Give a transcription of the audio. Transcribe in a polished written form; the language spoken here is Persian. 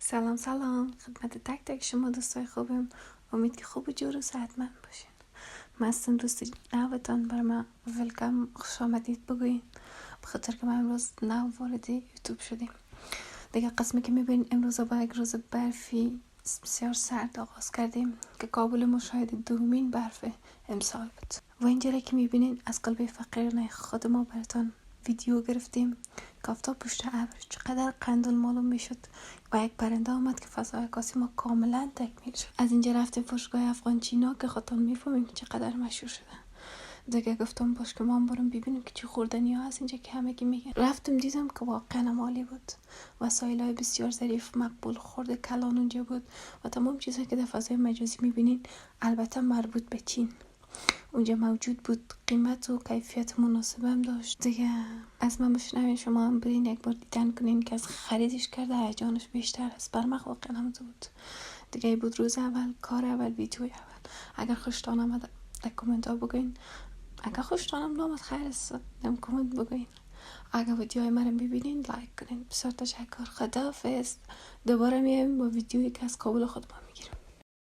سلام خدمت تک تک شما دوستای خوبم. امید که خوب و جور و صحتمند باشین. من هستم دوست نوتان. بر من ولکم، خوش آمدید بگوین، بخاطر که من امروز نو وارد یوتیوب شدیم دیگه. قسمی که میبینین امروز با یک روز برفی بسیار سرد آغاز کردیم که کابل مشاهد دومین برف امسال بود. و اینجا که میبینین از قلب فقیر خود ما براتون ویدیو گرفتیم که آفتاب پشت ابر چقدر قندون معلوم میشد و یک پرنده آمد که فضای عکاسی ما کاملا تکمیل شد. از اینجا رفتیم فروشگاه افغان چینا که خودتون میفهمین که چقدر مشهور شدن. دیگه گفتم باش که ما هم بریم ببینیم که چه خوردنی ها هست اینجا که همگی میگن. رفتم دیدم که واقعا عالی بود. وسایل های بسیار ظریف، مقبول، خورده کلان اونجا بود و تمام چیزهایی که در فضای مجازی میبینین البته مربوط به چین اونجا موجود بود. قیمت و کیفیت مناسب هم داشت دیگه. از من بشنوین شما هم برین یک بار دیدن کنین که از خریدش کرده هیجانش بیشتر است. بر من واقعا هم بود دیگه. بود روز اول، کار اول، ویدیوی اول. اگر خوشتان آمد در کامنت ها بگوین، اگر خوشتان هم نامد خیر است در کامنت بگوین. اگر ویدیوهای من رو ببینین لایک کنین. بسیار تشکر. خداحافظ. دوباره میایم با ویدیویی که از کابل خود ما میگیریم.